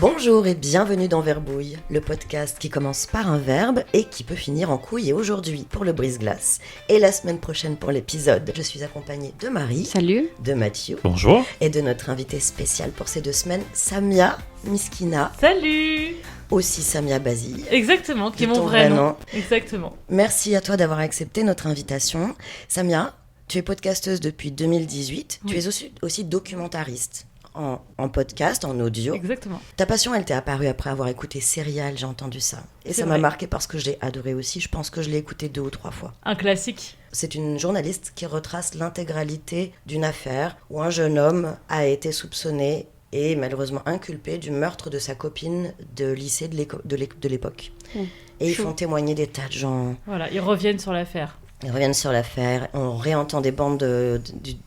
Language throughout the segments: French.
Bonjour et bienvenue dans Verbouille, le podcast qui commence par un verbe et qui peut finir en couille. Et aujourd'hui pour le brise-glace et la semaine prochaine pour l'épisode, je suis accompagnée de Marie. Salut. De Mathieu. Bonjour. Et de notre invitée spéciale pour ces 2 semaines, Samia Miskina. Salut. Aussi Samia Bazille. Exactement, qui est mon vrai nom. Exactement. Merci à toi d'avoir accepté notre invitation. Samia, tu es podcasteuse depuis 2018. Oui. Tu es aussi documentariste. En podcast, en audio. Exactement. Ta passion, elle t'est apparue après avoir écouté Serial, j'ai entendu ça. Et ça m'a marqué parce que je l'ai adoré aussi. Je pense que je l'ai écouté 2 ou 3 fois. Un classique. C'est une journaliste qui retrace l'intégralité d'une affaire où un jeune homme a été soupçonné et malheureusement inculpé du meurtre de sa copine de lycée de l'époque. Et ils font témoigner des tas de gens. Voilà, ils reviennent sur l'affaire. Ils reviennent sur l'affaire, on réentend des bandes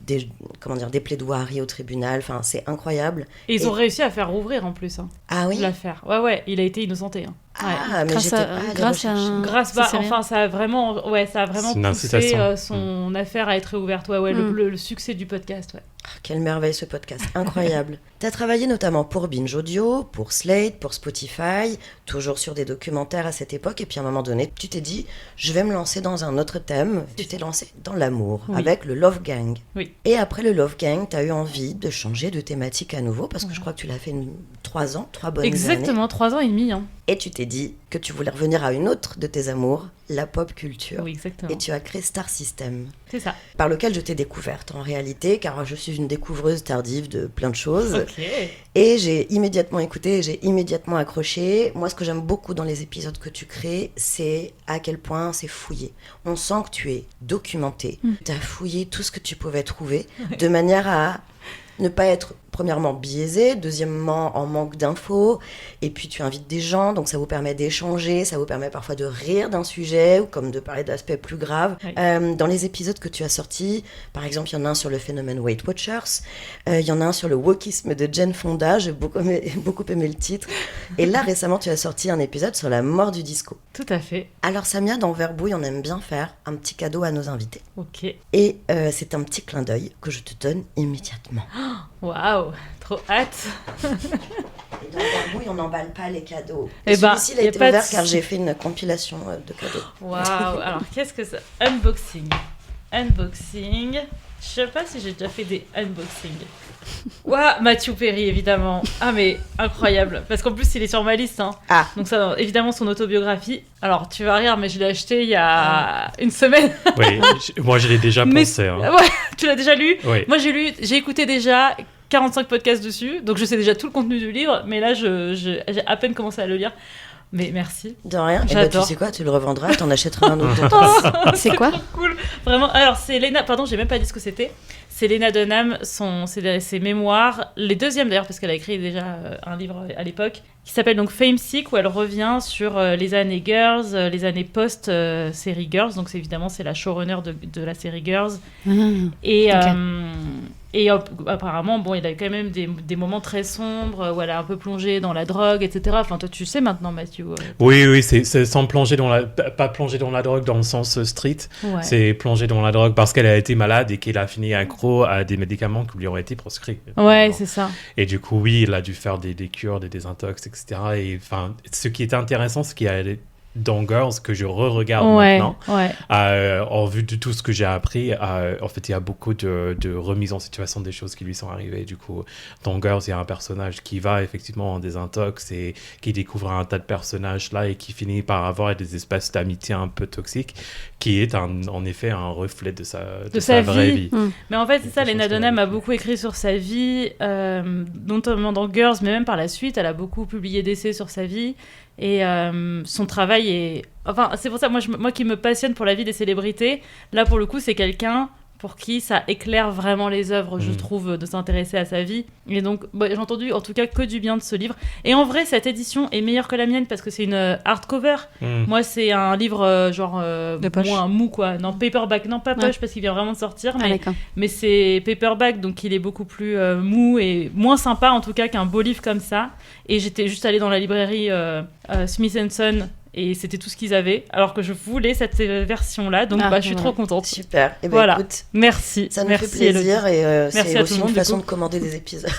des plaidoiries au tribunal, enfin c'est incroyable. Et ils ont réussi à faire rouvrir en plus ah oui l'affaire. Ouais, il a été innocenté. Hein. Ah, mais ça a vraiment poussé son affaire à être réouverte. Le succès du podcast. Ouais. Quelle merveille ce podcast, incroyable. T'as travaillé notamment pour Binge Audio, pour Slate, pour Spotify, toujours sur des documentaires à cette époque, et puis à un moment donné, tu t'es dit, je vais me lancer dans un autre thème. Tu t'es lancé dans l'amour, avec le Love Gang. Oui. Et après le Love Gang, t'as eu envie de changer de thématique à nouveau, parce que je crois que tu l'as fait 3 ans, 3 bonnes années. Exactement, 3 ans et demi. Hein. Et tu t'es dit que tu voulais revenir à une autre de tes amours, la pop culture. Oui, exactement. Et tu as créé Star System. C'est ça. Par lequel je t'ai découverte en réalité, car je suis une découvreuse tardive de plein de choses. Okay. Et j'ai immédiatement écouté, j'ai immédiatement accroché. Moi, ce que j'aime beaucoup dans les épisodes que tu crées, c'est à quel point c'est fouillé. On sent que tu es documenté. Tu as fouillé tout ce que tu pouvais trouver, de manière à ne pas être premièrement biaisé, deuxièmement en manque d'infos, et puis tu invites des gens, donc ça vous permet d'échanger, ça vous permet parfois de rire d'un sujet, ou comme de parler d'aspects plus graves. Oui. Dans les épisodes que tu as sortis, par exemple, il y en a un sur le phénomène Weight Watchers, il y en a un sur le wokisme de Jane Fonda, j'ai beaucoup aimé le titre, et là récemment tu as sorti un épisode sur la mort du disco. Tout à fait. Alors Samia, dans Verbouille, on aime bien faire un petit cadeau à nos invités. Ok. Et c'est un petit clin d'œil que je te donne immédiatement. Waouh, trop hâte. Et dans Verbouille, on n'emballe pas les cadeaux. Et celui-ci, il a été ouvert car j'ai fait une compilation de cadeaux. Waouh, alors qu'est-ce que c'est ? Unboxing. Je sais pas si j'ai déjà fait des unboxings. Waouh, Matthew Perry, évidemment. Ah, mais incroyable. Parce qu'en plus, il est sur ma liste. Hein. Ah. Donc, ça, évidemment, son autobiographie. Alors, tu vas rire, mais je l'ai acheté il y a une semaine. Oui, moi, je l'ai déjà pensé. Hein. Ouais, tu l'as déjà lu ? Oui. Moi, j'ai écouté déjà 45 podcasts dessus. Donc, je sais déjà tout le contenu du livre. Mais là, j'ai à peine commencé à le lire. Mais merci. De rien. J'adore. Et tu sais quoi, tu le revendras, t'en achèteras un autre. C'est quoi ? Cool. Vraiment. Alors, c'est Lena. Pardon, j'ai même pas dit ce que c'était. C'est Lena Dunham, ses mémoires, les deuxièmes d'ailleurs, parce qu'elle a écrit déjà un livre à l'époque, qui s'appelle donc Fame Sick, où elle revient sur les années Girls, les années post-série Girls. Donc évidemment, c'est la showrunner de la série Girls. Et, okay. Apparemment, bon, il a eu quand même des moments très sombres où elle a un peu plongé dans la drogue, etc. Enfin, toi, tu sais maintenant, Matthew. Oui, c'est sans plonger pas plonger dans la drogue dans le sens street. Ouais. C'est plonger dans la drogue parce qu'elle a été malade et qu'elle a fini accro à des médicaments qui lui ont été prescrits. Ouais, c'est ça. Et du coup, oui, il a dû faire des cures, des désintox, etc. Et enfin, ce qui est intéressant, c'est qu'il y a dans Girls que je re-regarde maintenant, en vue de tout ce que j'ai appris. En fait, il y a beaucoup de remises en situation des choses qui lui sont arrivées. Du coup, dans Girls, il y a un personnage qui va effectivement en désintox et qui découvre un tas de personnages là et qui finit par avoir des espèces d'amitié un peu toxiques, qui est en effet un reflet de sa vraie vie. Mais en fait, c'est ça, Lena Dunham a beaucoup écrit sur sa vie, notamment dans Girls, mais même par la suite, elle a beaucoup publié d'essais sur sa vie. Et son travail est... Enfin, c'est pour ça, moi qui me passionne pour la vie des célébrités, là, pour le coup, c'est quelqu'un pour qui ça éclaire vraiment les œuvres, je trouve, de s'intéresser à sa vie. Et donc, j'ai entendu, en tout cas, que du bien de ce livre. Et en vrai, cette édition est meilleure que la mienne parce que c'est une hardcover. Moi, c'est un livre, de poche. Moins mou, quoi. Non, paperback. Non, pas poche, parce qu'il vient vraiment de sortir. Mais c'est paperback, donc il est beaucoup plus mou et moins sympa, en tout cas, qu'un beau livre comme ça. Et j'étais juste allée dans la librairie Smith & Son, et c'était tout ce qu'ils avaient, alors que je voulais cette version-là, donc je suis trop contente. Super. Et voilà. Écoute, merci. Ça nous fait plaisir, et merci c'est aussi une façon de commander des épisodes.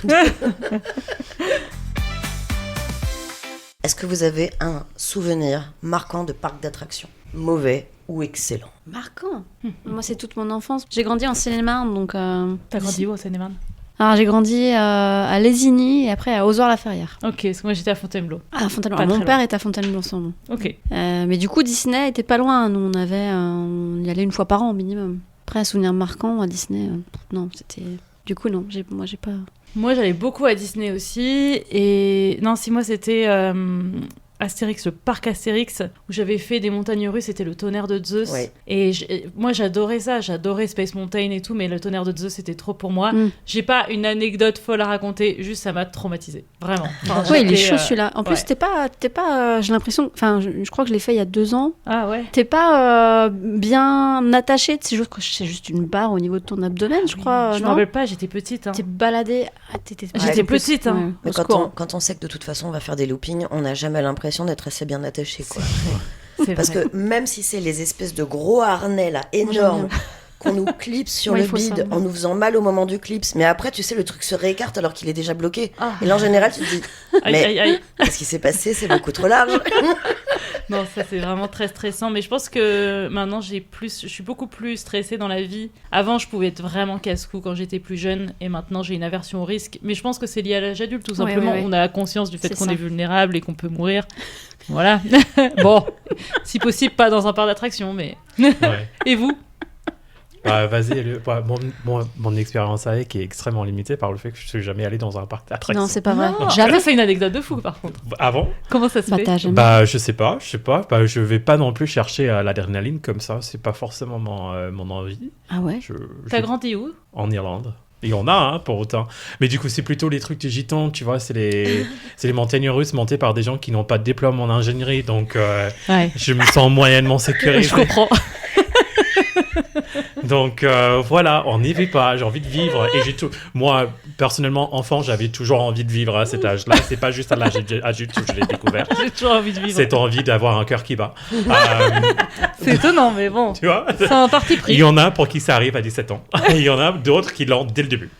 Est-ce que vous avez un souvenir marquant de parc d'attractions? Mauvais ou excellent? Marquant. Moi, c'est toute mon enfance. J'ai grandi en Seine-et-Marne, donc... T'as grandi où, en Seine-et-Marne? Alors, j'ai grandi à Lézigny et après à Ozoir-la-Ferrière. Ok, parce que moi, j'étais à Fontainebleau. Ah, à Fontainebleau. Mon père était à Fontainebleau en ce moment. Ok. Mais du coup, Disney était pas loin. Nous, on y allait une fois par an au minimum. Après, un souvenir marquant à Disney, non, c'était... Du coup, non, moi, j'ai pas... Moi, j'allais beaucoup à Disney aussi. Et non, si moi, c'était Astérix, le parc Astérix, où j'avais fait des montagnes russes, c'était le tonnerre de Zeus. Ouais. Et moi, j'adorais ça. J'adorais Space Mountain et tout, mais le tonnerre de Zeus, c'était trop pour moi. J'ai pas une anecdote folle à raconter, juste ça m'a traumatisée. Vraiment. Enfin, ouais, il est chaud celui-là. En plus, t'es pas j'ai l'impression... Enfin, je crois que je l'ai fait il y a 2 ans. Ah ouais. T'es pas bien attaché. C'est juste une barre au niveau de ton abdomen, je crois. Je me rappelle pas, j'étais petite. Hein. T'es baladée. J'étais petite. Hein. Mais quand on sait que de toute façon, on va faire des loopings, on n'a jamais l'impression d'être assez bien attaché, quoi. Parce que même si c'est les espèces de gros harnais là énormes qu'on nous clipse sur le bide en nous faisant mal au moment du clips, mais après tu sais le truc se réécarte alors qu'il est déjà bloqué. Et là en général tu te dis mais qu'est-ce qui s'est passé, c'est beaucoup trop large. Non, ça c'est vraiment très stressant, mais je pense que maintenant je suis beaucoup plus stressée dans la vie. Avant je pouvais être vraiment casse-cou quand j'étais plus jeune et maintenant j'ai une aversion au risque, mais je pense que c'est lié à l'âge adulte tout simplement. On a conscience du fait qu'on est vulnérable et qu'on peut mourir. Voilà. Bon, si possible pas dans un parc d'attractions, mais Et vous? Vas-y, mon expérience avec est extrêmement limitée par le fait que je ne suis jamais allé dans un parc d'attractions. Non, c'est pas vrai. J'avais fait une anecdote de fou, par contre. Avant? Comment ça se fait? Je sais pas. Je vais pas non plus chercher l'adrénaline comme ça. C'est pas forcément mon envie. Ah ouais? T'as grandi où? En Irlande. Il y en a, pour autant. Mais du coup, c'est plutôt les trucs du gitan, tu vois, c'est les montagnes russes montées par des gens qui n'ont pas de diplôme en ingénierie, donc je me sens moyennement sécurisé. Je comprends. Donc voilà, on n'y vit pas, j'ai envie de vivre. Et moi, personnellement, enfant, j'avais toujours envie de vivre à cet âge-là. C'est pas juste à l'âge adulte que je l'ai découvert. J'ai toujours envie de vivre. Cette envie d'avoir un cœur qui bat. C'est étonnant, mais bon. Tu vois, c'est un parti pris. Il y en a pour qui ça arrive à 17 ans. Il y en a d'autres qui l'ont dès le début.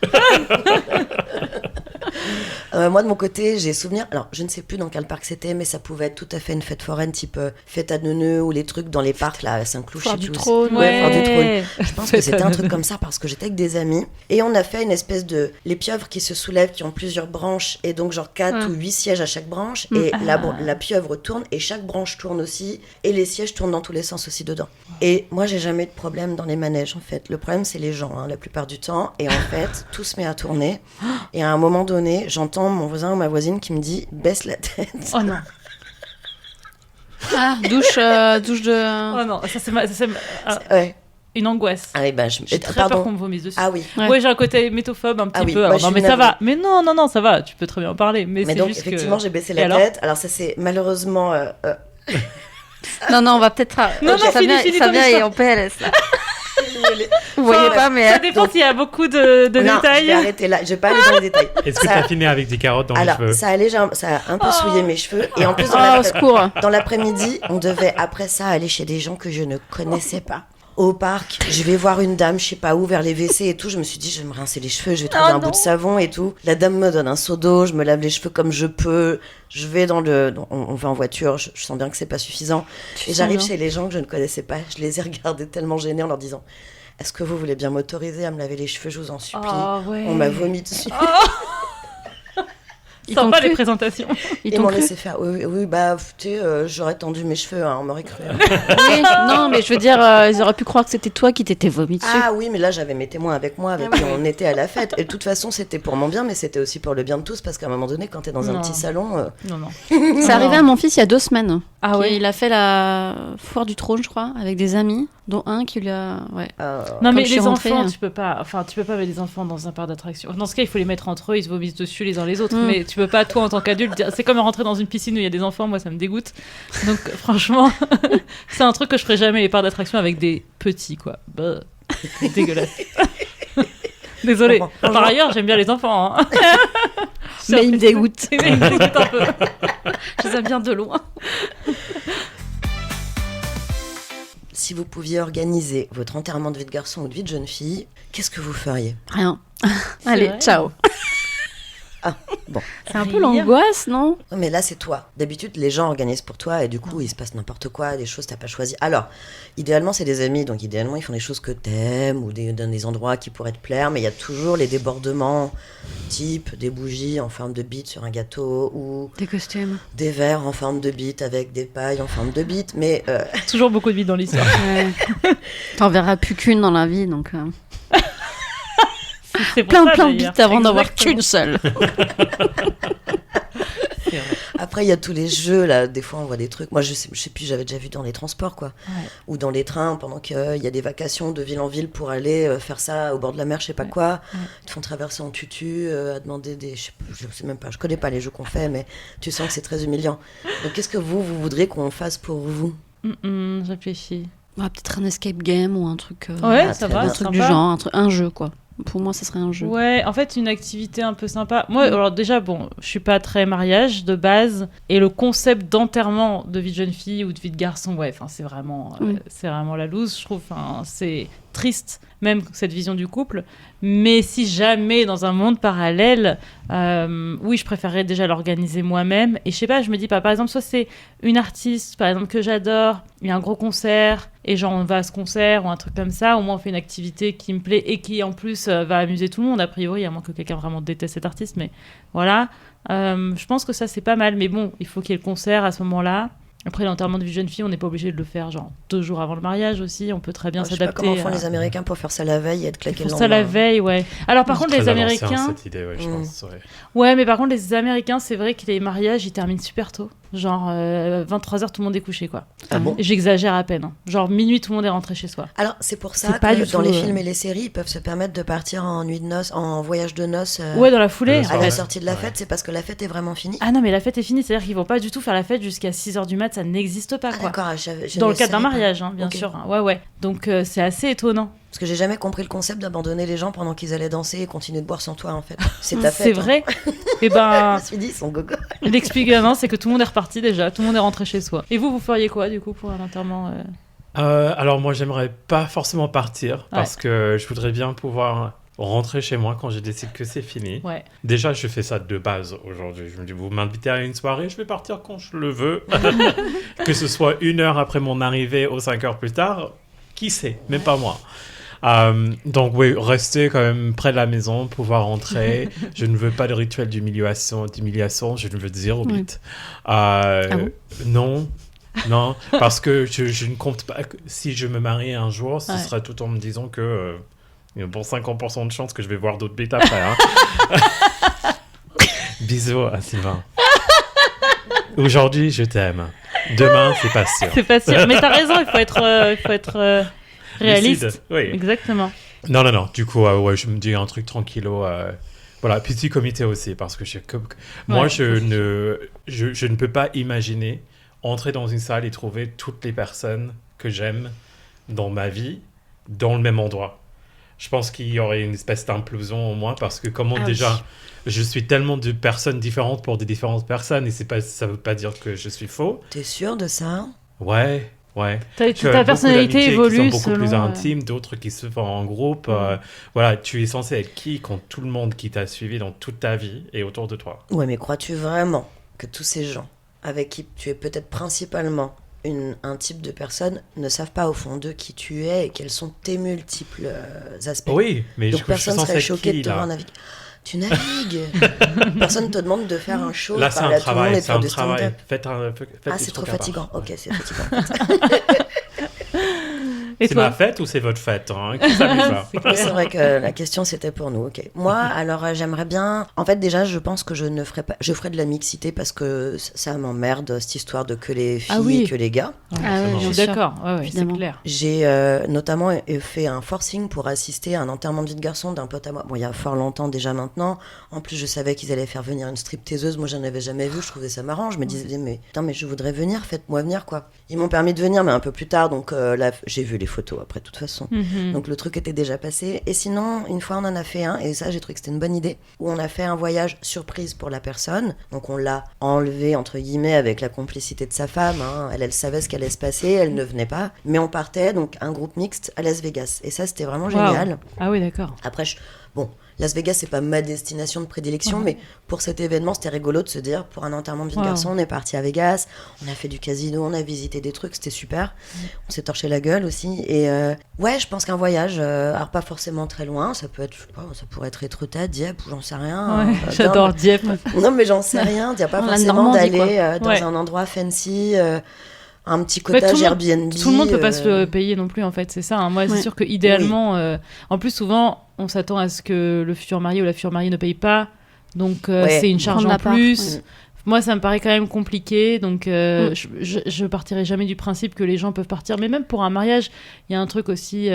Moi, de mon côté, j'ai souvenir... Alors, je ne sais plus dans quel parc c'était, mais ça pouvait être tout à fait une fête foraine, type fête à Neuneu ou les trucs dans les parcs, là, à Saint-Cloud. Foire du Trône. Foire du Trône. Je pense que c'était un truc comme ça parce que j'étais avec des amis. Et on a fait une espèce de... Les pieuvres qui se soulèvent, qui ont plusieurs branches, et donc genre 4 ou 8 sièges à chaque branche. Et la pieuvre tourne, et chaque branche tourne aussi. Et les sièges tournent dans tous les sens aussi dedans. Et moi, j'ai jamais eu de problème dans les manèges, en fait. Le problème, c'est les gens, la plupart du temps. Et en fait, tout se met à tourner. Et à un moment donné, j'entends mon voisin ou ma voisine qui me dit « baisse la tête ». Oh non. Ah, douche de... Oh non, ça c'est ouais. Une angoisse. Ah oui, j'ai très peur qu'on me vomisse dessus. Ah oui. Ouais, j'ai un côté métophobe un petit peu. Non, mais ça va. Mais non, ça va. Tu peux très bien en parler. Mais c'est donc, juste effectivement, j'ai baissé la tête. Alors ça, c'est malheureusement... Non, on va peut-être... Non, Fabien est en PLS, là. Vous voyez pas, mais... Ça dépend s'il y a beaucoup de détails. Je vais arrêter là. Je vais pas aller dans les détails. Est-ce que tu as fini avec des carottes dans les cheveux? Ça a un peu souillé mes cheveux. Et en plus, dans l'après-midi, on devait, après ça, aller chez des gens que je ne connaissais pas. Au parc, je vais voir une dame, je sais pas où, vers les WC et tout. Je me suis dit, je vais me rincer les cheveux, je vais trouver un bout de savon et tout. La dame me donne un seau d'eau, je me lave les cheveux comme je peux. Je vais on va en voiture, je sens bien que c'est pas suffisant. Et j'arrive chez les gens que je ne connaissais pas. Je les ai regardés tellement gênés en leur disant, est-ce que vous voulez bien m'autoriser à me laver les cheveux, je vous en supplie. On m'a vomi dessus. Sympa les présentations. Ils m'ont laissé faire. Oui, tu sais, j'aurais tendu mes cheveux, on m'aurait cru. Oui, non, mais je veux dire, ils auraient pu croire que c'était toi qui t'étais vomi dessus. Ah oui, mais là, j'avais mes témoins avec moi, avec qui on était à la fête. Et de toute façon, c'était pour mon bien, mais c'était aussi pour le bien de tous, parce qu'à un moment donné, quand t'es dans un petit salon... Non. C'est arrivé à mon fils il y a 2 semaines. Ah ouais. Il a fait la foire du trône, je crois, avec des amis, dont un qui lui a... Non, mais les enfants, tu peux pas mettre des enfants dans un parc d'attractions. Dans ce cas, il faut les mettre entre eux, ils se vomissent dessus les uns les autres. Mais tu peux pas, toi, en tant qu'adulte, dire... c'est comme rentrer dans une piscine où il y a des enfants, moi, ça me dégoûte. Donc, franchement, c'est un truc que je ferais jamais, les parcs d'attractions avec des petits, quoi. Bah, c'est dégueulasse. Désolée. Par ailleurs, j'aime bien les enfants. Hein. Mais ils me dégoûtent. Ils me dégoûtent un peu. Je les aime bien de loin. Si vous pouviez organiser votre enterrement de vie de garçon ou de vie de jeune fille, qu'est-ce que vous feriez? Rien. Allez, ciao. Bon. C'est un peu l'angoisse, non? Mais là, c'est toi. D'habitude, les gens organisent pour toi et du coup, il se passe n'importe quoi, des choses que t'as pas choisies. Alors, idéalement, c'est des amis, donc idéalement, ils font des choses que t'aimes ou dans des endroits qui pourraient te plaire, mais il y a toujours les débordements, type des bougies en forme de bite sur un gâteau ou des costumes, des verres en forme de bite avec des pailles en forme de bite, mais... Toujours beaucoup de bites dans l'histoire. Ouais. T'en verras plus qu'une dans la vie, donc... C'est plein ça, de bites avant d'avoir qu'une seule. Après, il y a tous les jeux, là. Des fois, on voit des trucs. Moi, je sais plus, j'avais déjà vu dans les transports, quoi. Ouais. Ou dans les trains, pendant qu'il y a des vacations de ville en ville pour aller faire ça au bord de la mer, je sais pas quoi. Ouais. Ils te font traverser en tutu, à demander des... Je sais même pas, je connais pas les jeux qu'on fait, mais tu sens que c'est très humiliant. Donc, qu'est-ce que vous voudriez qu'on fasse pour vous? Je réfléchis. Peut-être un escape game ou un truc... ouais, ça va, un truc du genre, un jeu, quoi. Pour moi, ça serait un jeu. Ouais, en fait, une activité un peu sympa. Moi, alors déjà, bon, je suis pas très mariage de base. Et le concept d'enterrement de vie de jeune fille ou de vie de garçon, ouais, c'est vraiment la loose, je trouve. C'est triste, même cette vision du couple. Mais si jamais, dans un monde parallèle, oui, je préférerais déjà l'organiser moi-même. Et je sais pas, je me dis pas, par exemple, soit c'est une artiste, par exemple, que j'adore, il y a un gros concert, et genre on va à ce concert ou un truc comme ça, au moins on fait une activité qui me plaît et qui en plus va amuser tout le monde, a priori, à moins que quelqu'un vraiment déteste cet artiste, mais voilà. Je pense que ça c'est pas mal, mais bon, il faut qu'il y ait le concert à ce moment-là. Après, l'enterrement de vie de jeune fille, on n'est pas obligé de le faire genre 2 jours avant le mariage aussi. On peut très bien s'adapter. Je sais pas comment font les Américains pour faire ça la veille et être claqués le lendemain. Ça la veille, ouais. Alors par contre, les Américains... cette idée, ouais, je pense, ouais. Ouais, mais par contre, les Américains, c'est vrai que les mariages, ils terminent super tôt. Genre 23h, tout le monde est couché, quoi. Ah bon? J'exagère à peine. Hein. Genre minuit, tout le monde est rentré chez soi. Alors, c'est pour ça que dans les films et les séries, ils peuvent se permettre de partir en nuit de noces, en voyage de noces. Ouais, dans la foulée. À la sortie de la fête, c'est parce que la fête est vraiment finie. Ah non, mais la fête est finie. C'est-à-dire qu'ils vont pas du tout faire la fête jusqu'à 6h du mat. Ça n'existe pas, quoi. D'accord, dans le cadre d'un mariage, hein, bien sûr. Ouais. Donc, c'est assez étonnant. Parce que j'ai jamais compris le concept d'abandonner les gens pendant qu'ils allaient danser et continuer de boire sans toi, en fait. C'est ta fête. C'est vrai. Et ben. Je me suis dit, ils sont gogo. L'explication, c'est que tout le monde est reparti déjà. Tout le monde est rentré chez soi. Et vous feriez quoi, du coup, pour un enterrement Alors, moi, j'aimerais pas forcément partir parce que je voudrais bien pouvoir rentrer chez moi quand je décide que c'est fini. Ouais. Déjà, je fais ça de base aujourd'hui. Je me dis, vous m'invitez à une soirée, je vais partir quand je le veux. Que ce soit 1 heure après mon arrivée ou 5 heures plus tard, qui sait, même pas moi. Donc oui, rester quand même près de la maison, pouvoir rentrer. Je ne veux pas de rituel d'humiliation, je ne veux dire bite. Non, parce que je ne compte pas que si je me marie un jour, ce sera tout en me disant que il y a bon 50% de chance que je vais voir d'autres bites après. Hein. Bisous à Sylvain. Aujourd'hui, je t'aime. Demain, c'est pas sûr. C'est pas sûr. Mais t'as raison, il faut être réaliste. Lucide, oui. Exactement. Non. Du coup, je me dis un truc tranquillo. Voilà, petit comité aussi, parce que moi, je ne peux pas imaginer entrer dans une salle et trouver toutes les personnes que j'aime dans ma vie dans le même endroit. Je pense qu'il y aurait une espèce d'implosion au moins, parce que je suis tellement de personnes différentes pour des différentes personnes, et ça veut pas dire que je suis faux. T'es sûr de ça? Ouais. Ta personnalité évolue qui sont beaucoup selon... plus intimes, d'autres qui se font en groupe. Voilà, tu es censé être qui quand tout le monde qui t'a suivi dans toute ta vie est autour de toi. Ouais, mais crois-tu vraiment que tous ces gens avec qui tu es peut-être principalement un type de personne ne savent pas au fond d'eux qui tu es et quels sont tes multiples aspects? Oui, mais donc personne ne serait choqué de te voir naviguer. Tu navigues. Personne ne te demande de faire un show. Là, c'est un travail. C'est un travail. Faites c'est trop fatigant. Ok, c'est fatigant. C'est ma fête ou c'est votre fête, hein? Qui s'amuse là? C'est vrai que la question c'était pour nous. Ok. Moi, alors j'aimerais bien. En fait, déjà, je pense que je ne ferai pas. Je ferai de la mixité parce que ça m'emmerde cette histoire de que les filles et que les gars. Je suis d'accord. Ouais, c'est clair. J'ai notamment fait un forcing pour assister à un enterrement de vie de garçon d'un pote à moi. Bon, il y a fort longtemps déjà maintenant. En plus, je savais qu'ils allaient faire venir une stripteaseuse. Moi, j'en avais jamais vu. Je trouvais ça marrant. Je me disais mais je voudrais venir. Faites-moi venir quoi. Ils m'ont permis de venir, mais un peu plus tard. Donc là, j'ai vu les photos après de toute façon. Donc le truc était déjà passé. Et sinon, une fois on en a fait un, et ça j'ai trouvé que c'était une bonne idée, où on a fait un voyage surprise pour la personne. Donc on l'a enlevé entre guillemets avec la complicité de sa femme, hein. Elle savait ce qu'allait se passer, elle ne venait pas, mais on partait donc un groupe mixte à Las Vegas, et ça c'était vraiment génial. Ah oui, d'accord. Après Bon, Las Vegas, c'est pas ma destination de prédilection, mais pour cet événement, c'était rigolo de se dire, pour un enterrement de vie de garçon, on est parti à Vegas, on a fait du casino, on a visité des trucs, c'était super. On s'est torché la gueule aussi. Et ouais, je pense qu'un voyage, alors pas forcément très loin, ça peut être, je sais pas, ça pourrait être Etretat, Dieppe, ou j'en sais rien. J'adore Dieppe. Non, mais j'en sais rien. Il n'y a pas forcément d'aller dans un endroit fancy. Un petit cottage Airbnb. Tout le monde peut pas se le payer non plus, en fait, c'est ça. Hein. Moi, c'est sûr que idéalement, en plus, souvent, on s'attend à ce que le futur marié ou la future mariée ne paye pas. Donc, c'est une charge en plus. Moi, ça me paraît quand même compliqué. Donc, je partirai jamais du principe que les gens peuvent partir. Mais même pour un mariage, il y a un truc aussi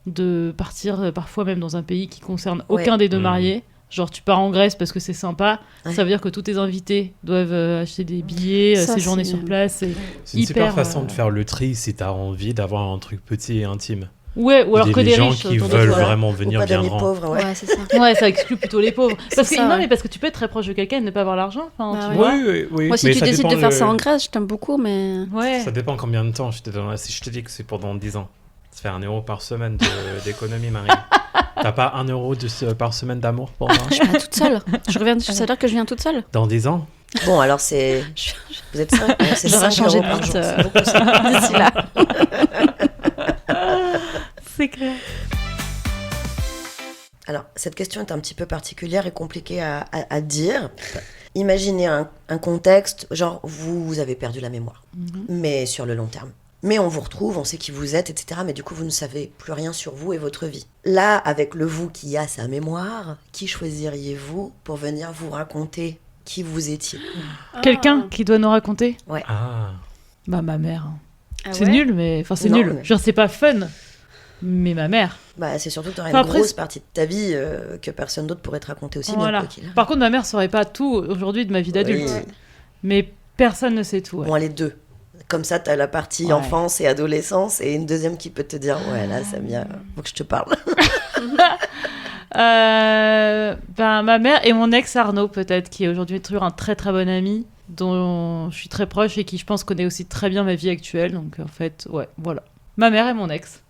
de partir parfois même dans un pays qui concerne aucun des deux mariés. Genre, tu pars en Grèce parce que c'est sympa, ça veut dire que tous tes invités doivent acheter des billets, séjourner sur place. C'est une super façon de faire le tri si t'as envie d'avoir un truc petit et intime. Ouais, ou alors que des gens riches qui veulent vraiment venir viendront. Pauvres, ouais, c'est ça. Ouais, ça exclut plutôt les pauvres. Parce que tu peux être très proche de quelqu'un et ne pas avoir l'argent. Enfin, oui. Moi, si tu décides de faire ça en Grèce, je t'aime beaucoup, mais. Ouais. Ça dépend combien de temps. Si je te dis que c'est pendant 10 ans, ça fait 1 euro par semaine d'économie, Marie. T'as pas 1 euro par semaine d'amour pour moi? Je suis pas toute seule. Ça veut dire que je viens toute seule. Dans 10 ans? Bon, alors c'est. Vous êtes 5? C'est 5 euros par jour. C'est beaucoup ça. D'ici là. C'est clair. Alors, cette question est un petit peu particulière et compliquée à dire. Imaginez un contexte, genre vous avez perdu la mémoire, mais sur le long terme. Mais on vous retrouve, on sait qui vous êtes, etc. Mais du coup, vous ne savez plus rien sur vous et votre vie. Là, avec le vous qui a sa mémoire, qui choisiriez-vous pour venir vous raconter qui vous étiez? Quelqu'un qui doit nous raconter? Ouais. Bah, ma mère. Ah c'est ouais nul, mais... Enfin, c'est nul. Genre, c'est pas fun, mais ma mère. Bah, c'est surtout que t'aurais une grosse partie de ta vie que personne d'autre pourrait te raconter aussi bien. Par contre, ma mère saurait pas tout aujourd'hui de ma vie d'adulte. Oui. Mais personne ne sait tout. Ouais. Bon, les deux. Comme ça, t'as la partie enfance et adolescence et une deuxième qui peut te dire « Ouais, là, Samia, faut que je te parle. » Ma mère et mon ex Arnaud, peut-être, qui est aujourd'hui toujours un très très bon ami, dont je suis très proche et qui, je pense, connaît aussi très bien ma vie actuelle. Donc, en fait, ouais, voilà. Ma mère et mon ex.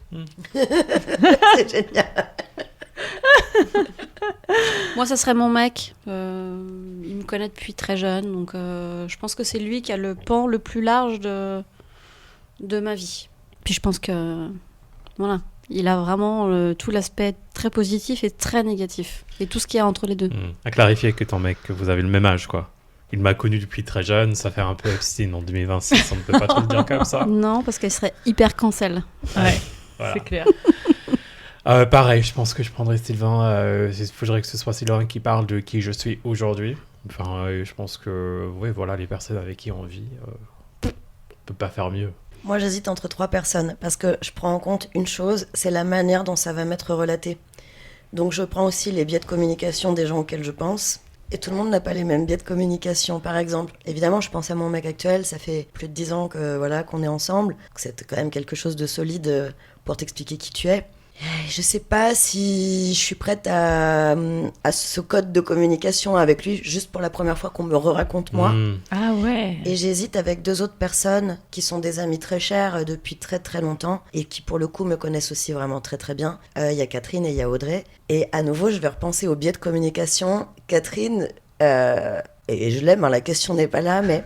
C'est génial. Moi, ça serait mon mec. Il me connaît depuis très jeune, donc je pense que c'est lui qui a le pan le plus large de ma vie. Puis je pense que voilà, il a vraiment tout l'aspect très positif et très négatif, et tout ce qu'il y a entre les deux. À clarifier que ton mec, que vous avez le même âge, quoi. Il m'a connu depuis très jeune, ça fait un peu Epstein en 2026, on ne peut pas trop le dire comme ça. Non, parce qu'elle serait hyper cancel. Ouais, voilà. C'est clair. Pareil, je pense que je prendrais Sylvain. Il faudrait que ce soit Sylvain qui parle de qui je suis aujourd'hui. Enfin, je pense que voilà, les personnes avec qui on vit, on peut pas faire mieux. Moi, j'hésite entre 3 personnes parce que je prends en compte une chose, c'est la manière dont ça va m'être relaté. Donc, je prends aussi les biais de communication des gens auxquels je pense. Et tout le monde n'a pas les mêmes biais de communication. Par exemple, évidemment, je pense à mon mec actuel. Ça fait plus de 10 ans qu'on est ensemble. C'est quand même quelque chose de solide pour t'expliquer qui tu es. Je sais pas si je suis prête à ce code de communication avec lui juste pour la première fois qu'on me raconte moi. Ah ouais. Et j'hésite avec 2 autres personnes qui sont des amies très chères depuis très très longtemps et qui pour le coup me connaissent aussi vraiment très très bien. Il y a Catherine et il y a Audrey. Et à nouveau, je vais repenser au biais de communication. Catherine, et je l'aime, la question n'est pas là, mais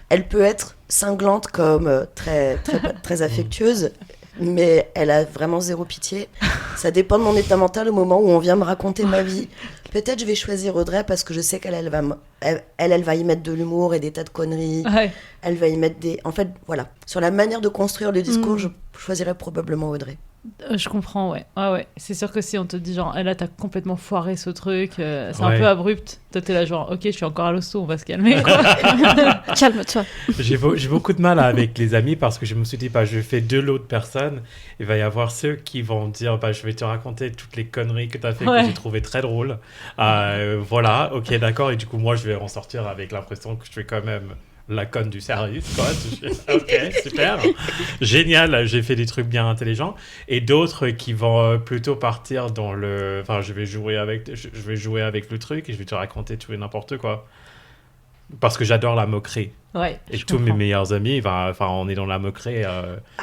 elle peut être cinglante comme très, très, très affectueuse. Mais elle a vraiment 0 pitié. Ça dépend de mon état mental au moment où on vient me raconter ma vie. Peut-être je vais choisir Audrey parce que je sais qu'elle va y mettre de l'humour et des tas de conneries. Ouais. Elle va y mettre des... En fait, voilà. Sur la manière de construire le discours, je choisirais probablement Audrey. Je comprends, ouais. Ouais. C'est sûr que si on te dit genre, là t'as complètement foiré ce truc, c'est un peu abrupt. Toi t'es là genre, ok, je suis encore à l'hosto, on va se calmer. Calme-toi. J'ai beaucoup de mal avec les amis parce que je me suis dit, je fais de l'autre personne. Il va y avoir ceux qui vont dire, je vais te raconter toutes les conneries que t'as fait que j'ai trouvé très drôles. Voilà, ok, d'accord. Et du coup, moi, je vais en sortir avec l'impression que je suis quand même la conne du service, quoi. Ok, super. Génial, j'ai fait des trucs bien intelligents. Et d'autres qui vont plutôt partir dans le... Enfin, je vais jouer avec le truc et je vais te raconter tout et n'importe quoi. parce que j'adore la moquerie. Ouais, et tous mes meilleurs amis, on est dans la moquerie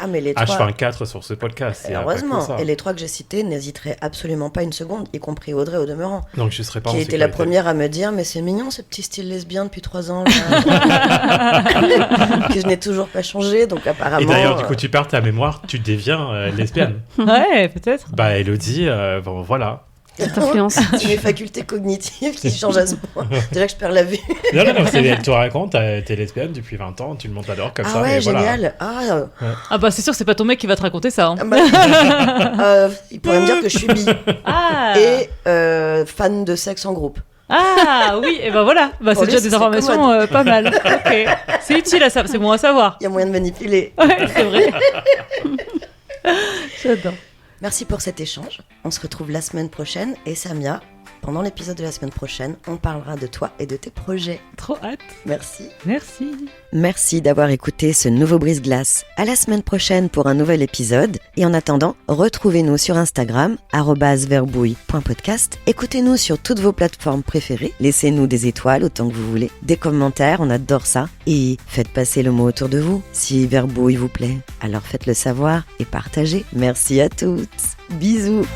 mais les H24 sur ce podcast. Heureusement. Et les 3 que j'ai cités n'hésiteraient absolument pas une seconde, y compris Audrey au demeurant. Donc je serais pas qui en était la première à me dire, mais c'est mignon ce petit style lesbien depuis 3 ans. Là. Que je n'ai toujours pas changé, donc apparemment... Et d'ailleurs, du coup, tu perds ta mémoire, tu deviens lesbienne. Ouais, peut-être. Elodie, voilà. C'est mes facultés cognitives qui changent à ce point. Déjà que je perds la vue. Non, elle te raconte, t'es lesbienne depuis 20 ans, tout le monde t'adore comme ça. Ouais, et génial. Voilà. Ah bah c'est sûr, c'est pas ton mec qui va te raconter ça. Hein. Il pourrait me dire que je suis bi. Et fan de sexe en groupe. Ah oui, et ben voilà, c'est déjà des informations pas mal. Ok, c'est utile à ça, c'est bon à savoir. Il y a moyen de manipuler. Ouais, c'est vrai. J'adore. Merci pour cet échange. On se retrouve la semaine prochaine. Et Samia, pendant l'épisode de la semaine prochaine, on parlera de toi et de tes projets. Trop hâte. Merci. Merci d'avoir écouté ce nouveau Brise-Glace. À la semaine prochaine pour un nouvel épisode. Et en attendant, retrouvez-nous sur Instagram, @verbouille.podcast. Écoutez-nous sur toutes vos plateformes préférées. Laissez-nous des étoiles autant que vous voulez. Des commentaires, on adore ça. Et faites passer le mot autour de vous. Si Verbouille vous plaît, alors faites-le savoir et partagez. Merci à toutes. Bisous.